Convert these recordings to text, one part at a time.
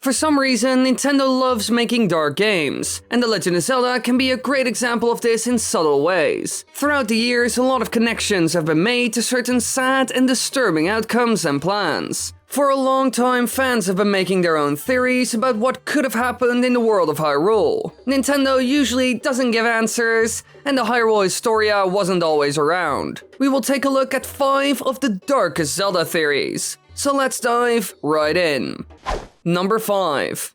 For some reason, Nintendo loves making dark games, and The Legend of Zelda can be a great example of this in subtle ways. Throughout the years, a lot of connections have been made to certain sad and disturbing outcomes and plans. For a long time, fans have been making their own theories about what could have happened in the world of Hyrule. Nintendo usually doesn't give answers, and the Hyrule Historia wasn't always around. We will take a look at 5 of the darkest Zelda theories. So let's dive right in. Number 5.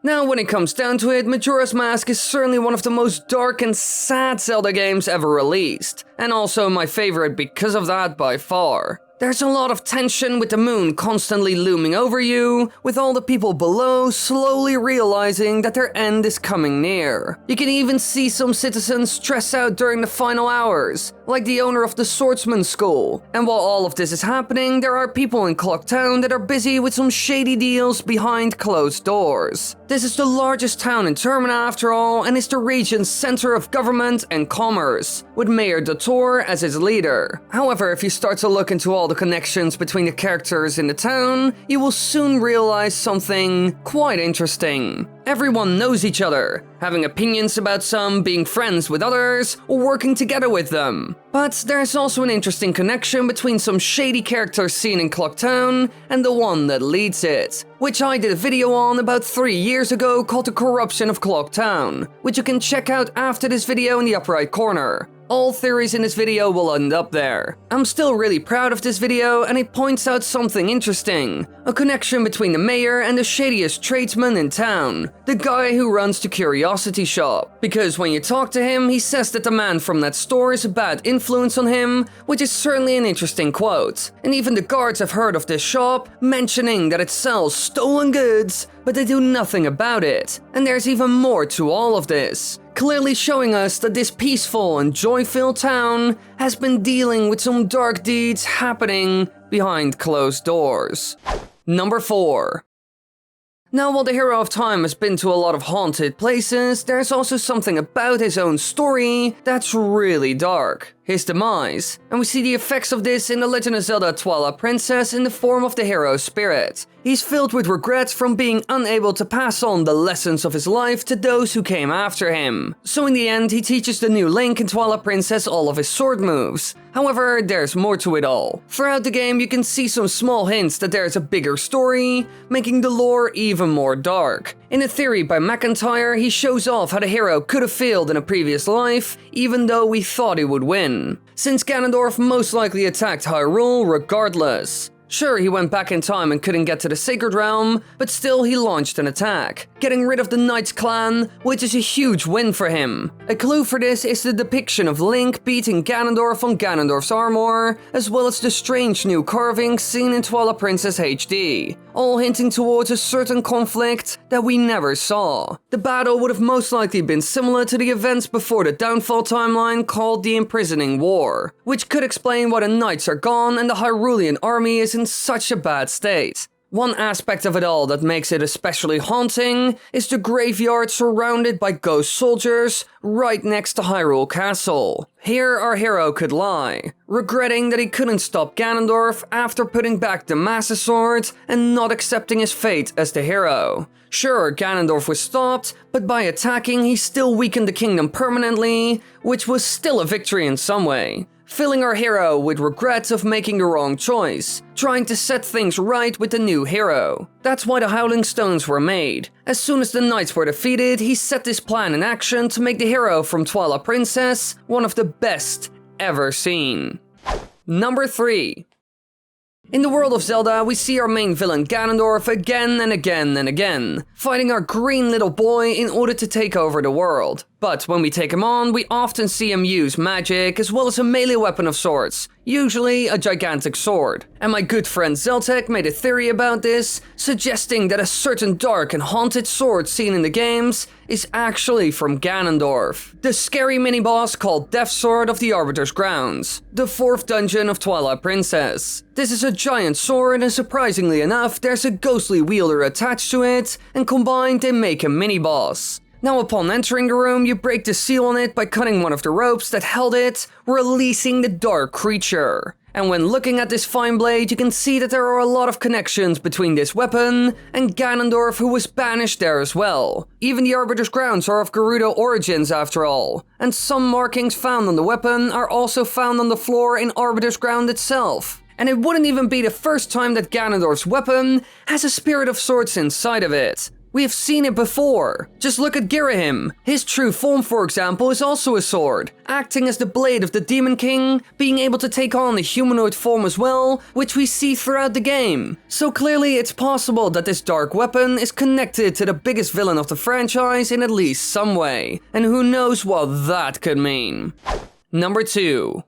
Now, when it comes down to it, Majora's Mask is certainly one of the most dark and sad Zelda games ever released, and also my favorite because of that by far. There's a lot of tension with the moon constantly looming over you, with all the people below slowly realizing that their end is coming near. You can even see some citizens stress out during the final hours, like the owner of the Swordsman School. And while all of this is happening, there are people in Clock Town that are busy with some shady deals behind closed doors. This is the largest town in Termina after all, and is the region's center of government and commerce, with Mayor Dottor as its leader. However, if you start to look into all the connections between the characters in the town, you will soon realize something quite interesting. Everyone knows each other, having opinions about some, being friends with others, or working together with them. But there's also an interesting connection between some shady characters seen in Clock Town and the one that leads it, which I did a video on about 3 years ago called The Corruption of Clock Town, which you can check out after this video in the upper right corner. All theories in this video will end up there. I'm still really proud of this video, and it points out something interesting. A connection between the mayor and the shadiest tradesman in town. The guy who runs the curiosity shop. Because when you talk to him, he says that the man from that store is a bad influence on him, which is certainly an interesting quote. And even the guards have heard of this shop, mentioning that it sells stolen goods, but they do nothing about it. And there's even more to all of this, clearly showing us that this peaceful and joy-filled town has been dealing with some dark deeds happening behind closed doors. Number 4. Now, while the Hero of Time has been to a lot of haunted places, there's also something about his own story that's really dark. His demise, and we see the effects of this in The Legend of Zelda Twilight Princess in the form of the hero's spirit. He's filled with regrets from being unable to pass on the lessons of his life to those who came after him. So in the end, he teaches the new Link in Twilight Princess all of his sword moves. However, there's more to it all. Throughout the game, you can see some small hints that there's a bigger story, making the lore even more dark. In a theory by McIntyre, he shows off how the hero could have failed in a previous life, even though we thought he would win. Since Ganondorf most likely attacked Hyrule regardless. Sure, he went back in time and couldn't get to the Sacred Realm, but still he launched an attack, getting rid of the Knights clan, which is a huge win for him. A clue for this is the depiction of Link beating Ganondorf on Ganondorf's armor, as well as the strange new carvings seen in Twilight Princess HD, all hinting towards a certain conflict that we never saw. The battle would have most likely been similar to the events before the Downfall timeline called the Imprisoning War, which could explain why the Knights are gone and the Hyrulean army is in such a bad state. One aspect of it all that makes it especially haunting is the graveyard surrounded by ghost soldiers right next to Hyrule Castle. Here our hero could lie, regretting that he couldn't stop Ganondorf after putting back the Master Sword and not accepting his fate as the hero. Sure, Ganondorf was stopped, but by attacking he still weakened the kingdom permanently, which was still a victory in some way. Filling our hero with regrets of making the wrong choice, trying to set things right with the new hero. That's why the Howling Stones were made. As soon as the Knights were defeated, he set this plan in action to make the hero from Twilight Princess one of the best ever seen. Number 3. In the world of Zelda, we see our main villain Ganondorf again and again and again, fighting our green little boy in order to take over the world. But when we take him on, we often see him use magic as well as a melee weapon of sorts, usually a gigantic sword. And my good friend Zeltek made a theory about this, suggesting that a certain dark and haunted sword seen in the games is actually from Ganondorf, the scary mini-boss called Death Sword of the Arbiter's Grounds, the 4th dungeon of Twilight Princess. This is a giant sword, and surprisingly enough, there's a ghostly wielder attached to it, and combined they make a mini-boss. Now upon entering the room, you break the seal on it by cutting one of the ropes that held it, releasing the dark creature. And when looking at this fine blade, you can see that there are a lot of connections between this weapon and Ganondorf, who was banished there as well. Even the Arbiter's Crowns are of Gerudo origins after all, and some markings found on the weapon are also found on the floor in Arbiter's Ground itself. And it wouldn't even be the first time that Ganondorf's weapon has a Spirit of Swords inside of it. We have seen it before. Just look at Girahim. His true form, for example, is also a sword, acting as the blade of the Demon King, being able to take on a humanoid form as well, which we see throughout the game. So clearly it's possible that this dark weapon is connected to the biggest villain of the franchise in at least some way. And who knows what that could mean. Number 2.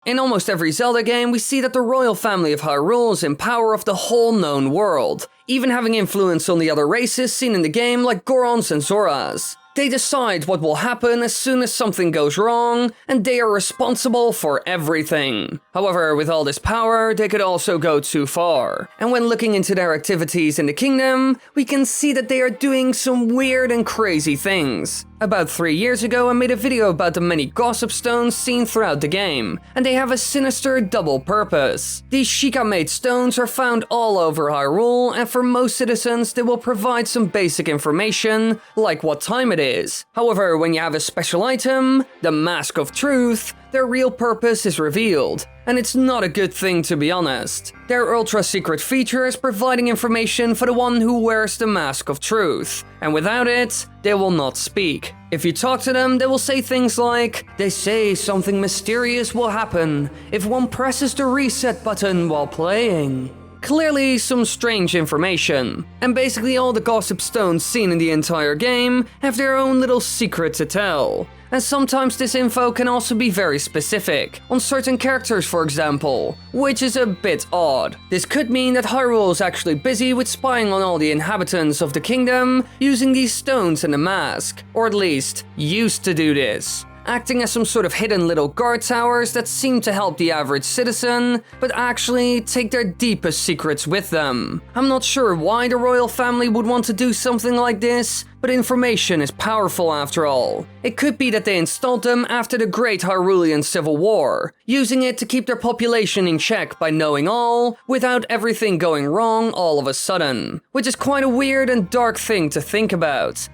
In almost every Zelda game, we see that the royal family of Hyrule is in power of the whole known world, even having influence on the other races seen in the game like Gorons and Zoras. They decide what will happen as soon as something goes wrong, and they are responsible for everything. However, with all this power, they could also go too far. And when looking into their activities in the kingdom, we can see that they are doing some weird and crazy things. About 3 years ago, I made a video about the many gossip stones seen throughout the game, and they have a sinister double purpose. These Sheikah-made stones are found all over Hyrule, and for most citizens, they will provide some basic information, like what time it is. However, when you have a special item, the Mask of Truth, their real purpose is revealed, and it's not a good thing, to be honest. Their ultra-secret feature is providing information for the one who wears the Mask of Truth, and without it, they will not speak. If you talk to them, they will say things like, "They say something mysterious will happen if one presses the reset button while playing." Clearly some strange information. And basically all the gossip stones seen in the entire game have their own little secret to tell. And sometimes this info can also be very specific, on certain characters for example, which is a bit odd. This could mean that Hyrule is actually busy with spying on all the inhabitants of the kingdom using these stones and the mask, or at least used to do this, acting as some sort of hidden little guard towers that seem to help the average citizen, but actually take their deepest secrets with them. I'm not sure why the royal family would want to do something like this, but information is powerful after all. It could be that they installed them after the Great Hyrulean Civil War, using it to keep their population in check by knowing all, without everything going wrong all of a sudden, which is quite a weird and dark thing to think about.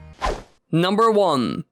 Number 1.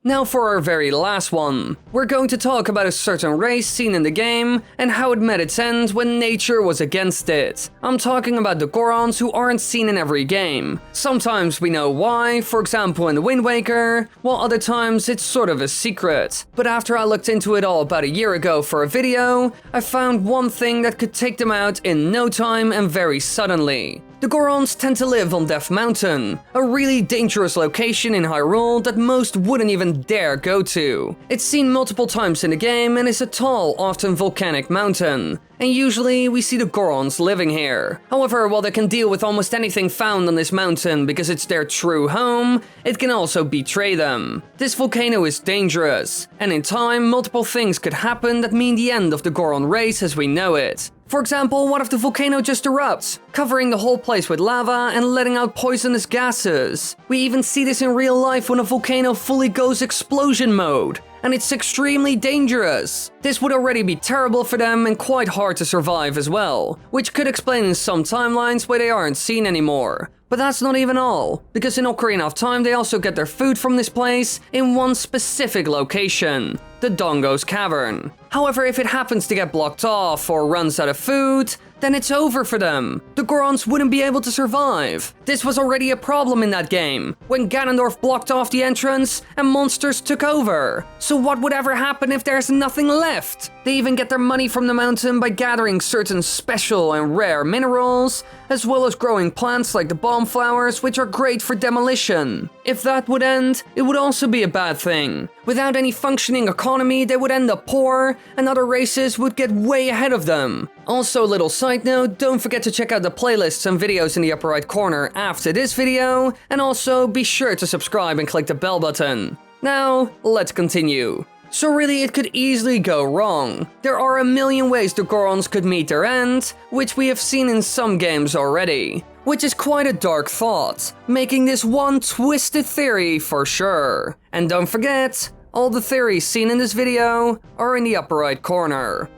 Now for our very last one. We're going to talk about a certain race seen in the game and how it met its end when nature was against it. I'm talking about the Gorons, who aren't seen in every game. Sometimes we know why, for example in the Wind Waker, while other times it's sort of a secret. But after I looked into it all about a year ago for a video, I found one thing that could take them out in no time and very suddenly. The Gorons tend to live on Death Mountain, a really dangerous location in Hyrule that most wouldn't even dare go to. It's seen multiple times in the game and is a tall, often volcanic mountain, and usually we see the Gorons living here. However, while they can deal with almost anything found on this mountain because it's their true home, it can also betray them. This volcano is dangerous, and in time, multiple things could happen that mean the end of the Goron race as we know it. For example, what if the volcano just erupts, covering the whole place with lava and letting out poisonous gases? We even see this in real life when a volcano fully goes explosion mode, and it's extremely dangerous. This would already be terrible for them and quite hard to survive as well, which could explain in some timelines why they aren't seen anymore. But that's not even all, because in Ocarina of Time they also get their food from this place in one specific location, the Dongo's Cavern. However, if it happens to get blocked off or runs out of food, then it's over for them. The Gorons wouldn't be able to survive. This was already a problem in that game, when Ganondorf blocked off the entrance and monsters took over. So what would ever happen if there's nothing left? They even get their money from the mountain by gathering certain special and rare minerals, as well as growing plants like the bomb flowers, which are great for demolition. If that would end, it would also be a bad thing. Without any functioning economy, they would end up poor, and other races would get way ahead of them. Also, a little side note, don't forget to check out the playlists and videos in the upper right corner after this video, and also be sure to subscribe and click the bell button. Now, let's continue. So really, it could easily go wrong. There are a million ways the Gorons could meet their end, which we have seen in some games already. Which is quite a dark thought, making this one twisted theory for sure. And don't forget, all the theories seen in this video are in the upper right corner.